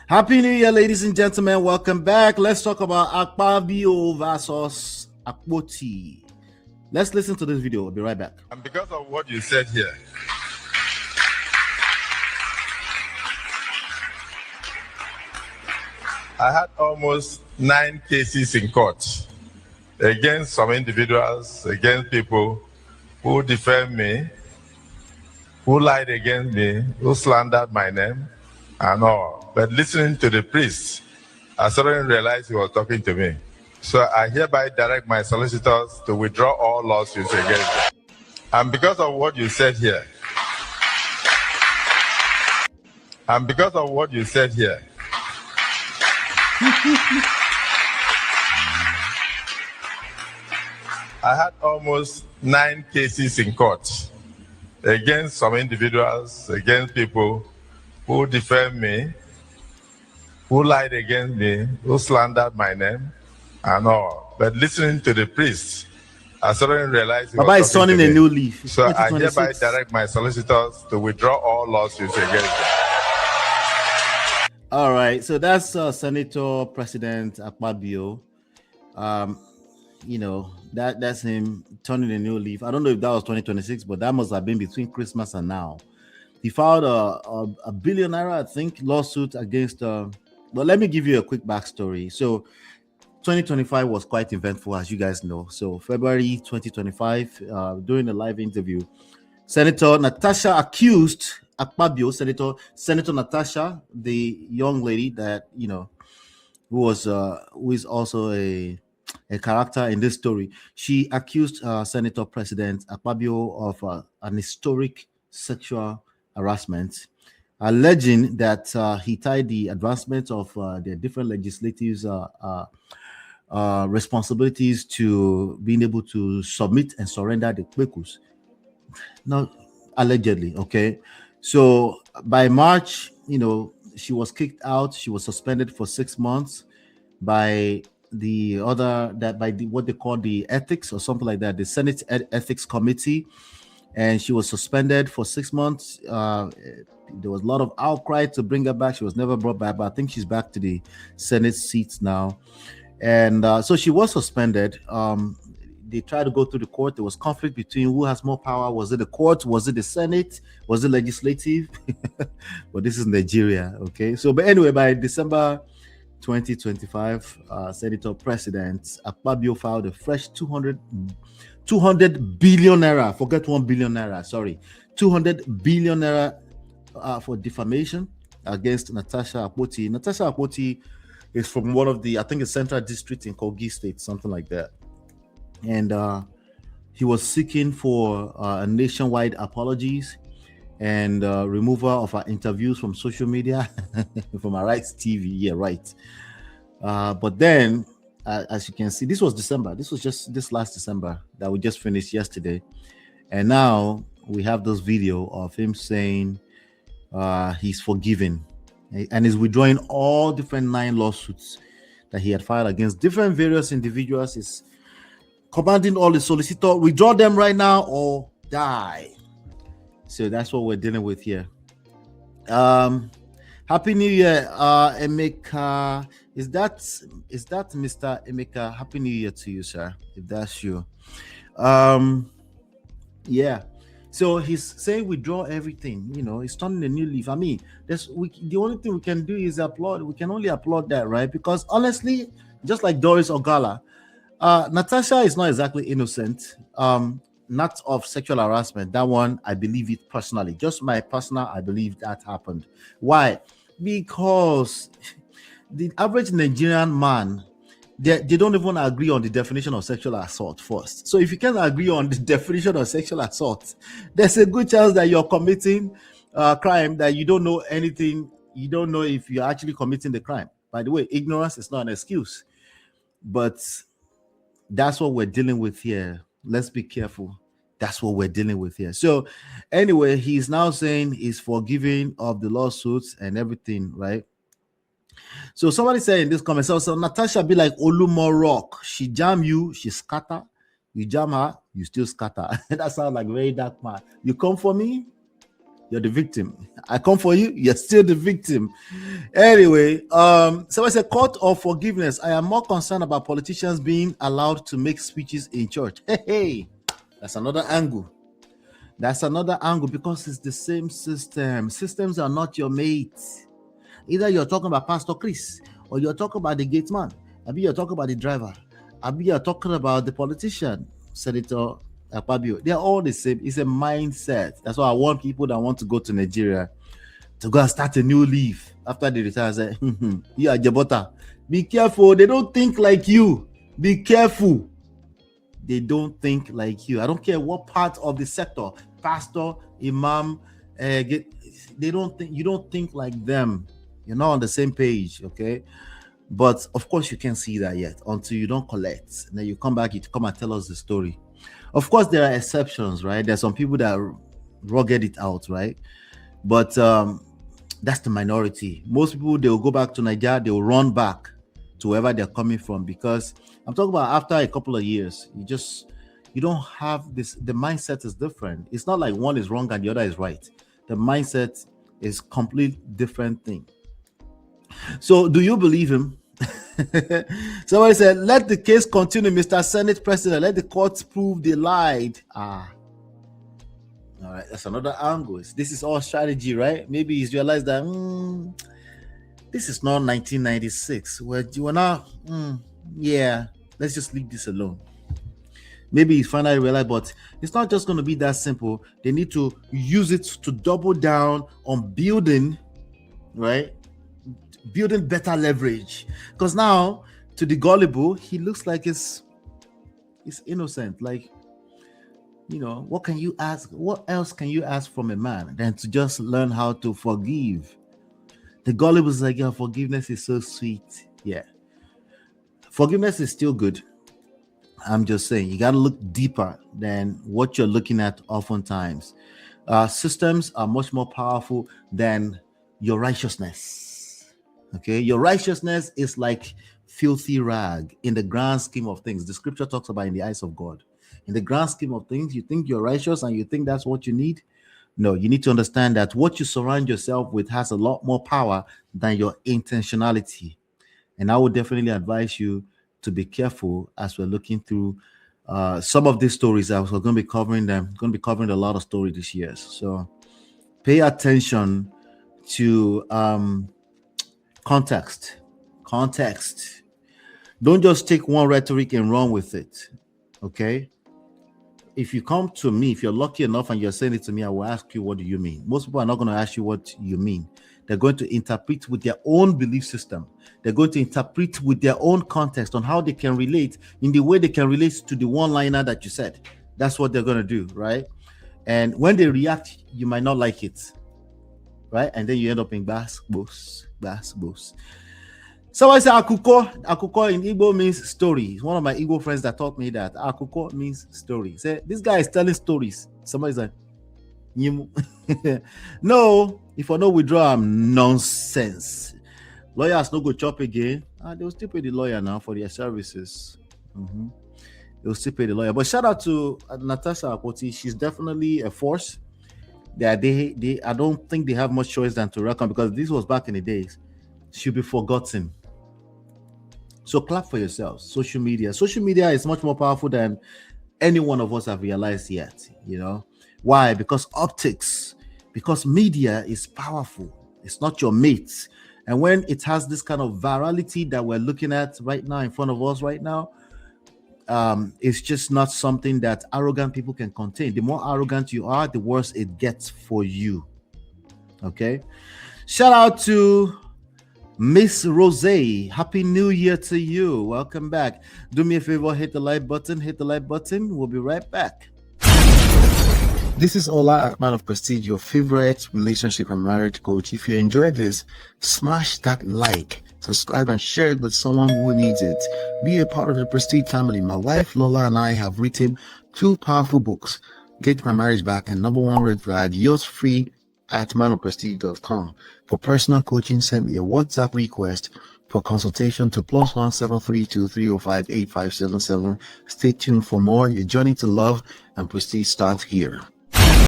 Happy New Year, ladies and gentlemen. Welcome back. Let's talk about Akpabio versus Akpoti. Let's listen to this video. I'll be right back. And because of what you said here, I had almost 9 cases in court against some individuals, against people who defamed me, who lied against me, who slandered my name, and all. But listening to the priest, I suddenly realized he was talking to me. So I hereby direct my solicitors to withdraw all lawsuits against them. And because of what you said here, I had almost 9 cases in court against some individuals, against people who defamed me, who lied against me, who slandered my name, and all. But listening to the priest, I suddenly realized he Baba was is turning a new leaf. It's so I 2026. hereby direct my solicitors to withdraw all lawsuits against them. All right, so that's Senator President Akpabio. That's him turning a new leaf. I don't know if that was 2026, but that must have been between Christmas and now. He filed a billionaire, I think, lawsuit against. But let me give you a quick backstory. So, 2025 was quite eventful, as you guys know. So, February 2025, during a live interview, Senator Natasha accused Akpabio, Senator Natasha, the young lady that who is also a character in this story. She accused Senator President Akpabio of an historic sexual harassment, alleging that he tied the advancement of their different legislative responsibilities to being able to submit and surrender the Kwekus. Now, allegedly, okay. So by March, she was kicked out. She was suspended for 6 months by what they call the ethics or something like that, the Senate Ethics Committee, and she was suspended for 6 months. There was a lot of outcry to bring her back. She was never brought back, but I think she's back to the Senate seats now. And so she was suspended. They tried to go through the court. There was conflict between who has more power. Was it the court? Was it the Senate? Was it legislative? But this is Nigeria, okay? So, but anyway, by December 2025, Senator President Akpabio filed a fresh 200 billion naira. Forget 1 billion naira. Sorry, 200 billion naira for defamation against Natasha Akpoti. Natasha Akpoti is from one of the, I think, a central district in Kogi State, something like that. And he was seeking for nationwide apologies and removal of our interviews from social media, from our rights TV. Yeah, right. But then, as you can see, this was December. This was just this last December that we just finished yesterday. And now we have this video of him saying he's forgiven and is withdrawing all different 9 lawsuits that he had filed against different various individuals. Is commanding all the solicitors, withdraw them right now or die. So that's what we're dealing with here. Happy New Year, Emeka. Is that Mr. Emeka? Happy New Year to you, sir, if that's you. Yeah. So he's saying withdraw everything. He's turning a new leaf. I mean, the only thing we can do is applaud. We can only applaud that, right? Because honestly, just like Doris Ogala, Natasha is not exactly innocent, not of sexual harassment. That one, I believe it personally. Just my personal, I believe that happened. Why? Because the average Nigerian man, they don't even agree on the definition of sexual assault first. So if you can't agree on the definition of sexual assault, there's a good chance that you're committing a crime that you don't know anything. You don't know if you're actually committing the crime. By the way, ignorance is not an excuse. But that's what we're dealing with here. Let's be careful. That's what we're dealing with here. So anyway, he's now saying he's forgiving of the lawsuits and everything, right? So somebody said in this comment, so Natasha be like Olumo Rock. She jam you, she scatter. You jam her, you still scatter. That sounds like very dark man. You come for me, You're the victim. I come for you, you're still the victim. Anyway, so I said, court of forgiveness. I am more concerned about politicians being allowed to make speeches in church. Hey, that's another angle. That's another angle because it's the same system. Systems are not your mates. Either you're talking about Pastor Chris, or you're talking about the gate man, maybe you're talking about the driver, maybe you're talking about the politician, Senator Akpabio. They're all the same. It's a mindset. That's why I want people that want to go to Nigeria to go and start a new leaf after they retire. Say, you are Jabota. Be careful. They don't think like you. Be careful. They don't think like you. I don't care what part of the sector, pastor, imam, they don't think. You don't think like them. You're not on the same page, okay? But of course, you can't see that yet until you don't collect. And then you come back, you come and tell us the story. Of course, there are exceptions, right? There's some people that rugged it out, right? But that's the minority. Most people, they will go back to Nigeria, they will run back to wherever they're coming from, because I'm talking about after a couple of years, you don't have this. The mindset is different. It's not like one is wrong and the other is right. The mindset is completely different thing. So do you believe him? Somebody said, let the case continue, Mr. Senate President. Let the courts prove they lied. All right, that's another angle. This is all strategy, right? Maybe he's realized that this is not 1996. We're not, yeah, let's just leave this alone. Maybe he's finally realized, but it's not just going to be that simple. They need to use it to double down on building, right? Building better leverage. Because now, to the gullible, he looks like he's innocent. Like, you know, what can you ask? What else can you ask from a man than to just learn how to forgive? The gullible is like, yeah, forgiveness is so sweet. Yeah. Forgiveness is still good. I'm just saying, you got to look deeper than what you're looking at oftentimes. Systems are much more powerful than your righteousness. Okay? Your righteousness is like filthy rag in the grand scheme of things. The scripture talks about in the eyes of God. In the grand scheme of things, you think you're righteous and you think that's what you need. No, you need to understand that what you surround yourself with has a lot more power than your intentionality. And I would definitely advise you to be careful as we're looking through some of these stories. I was going to be covering them. Going to be covering a lot of stories this year. So pay attention to context. Context. Don't just take one rhetoric and run with it. Okay? If you come to me, if you're lucky enough and you're saying it to me, I will ask you, what do you mean? Most people are not going to ask you what you mean. They're going to interpret with their own belief system. They're going to interpret with their own context on how they can relate in the way they can relate to the one-liner that you said. That's what they're going to do, right? And when they react, you might not like it, right? And then you end up in bass. So I say Akuko. Akuko in Igbo means story. It's one of my Igbo friends that taught me that Akuko means story. Say, this guy is telling stories. Somebody's like, no, if I no withdraw, I'm nonsense. Lawyers no go chop again. They will still pay the lawyer now for their services. They will still pay the lawyer. But shout out to Natasha Akpoti. She's definitely a force. I don't think they have much choice than to reckon, because this was back in the days. She'll be forgotten. So clap for yourselves. Social media is much more powerful than any one of us have realized yet. You know why? Because optics, because media is powerful. It's not your mates. And when it has this kind of virality that we're looking at right now in front of us right now, it's just not something that arrogant people can contain. The more arrogant you are, the worse it gets for you. Okay. Shout out to Miss Rose. Happy New Year to you. Welcome back. Do me a favor, hit the like button. We'll be right back. This is Ola, Man of Prestige, your favorite relationship and marriage coach. If you enjoyed this, smash that like, subscribe, and share it with someone who needs it. Be a part of the Prestige family. My wife Lola and I have written 2 powerful books, Get My Marriage Back and Number 1 Red Flag, yours free at manofprestige.com. For personal coaching, send me a WhatsApp request for consultation to +1 732 305 8577. Stay tuned for more. Your journey to love and prestige starts here.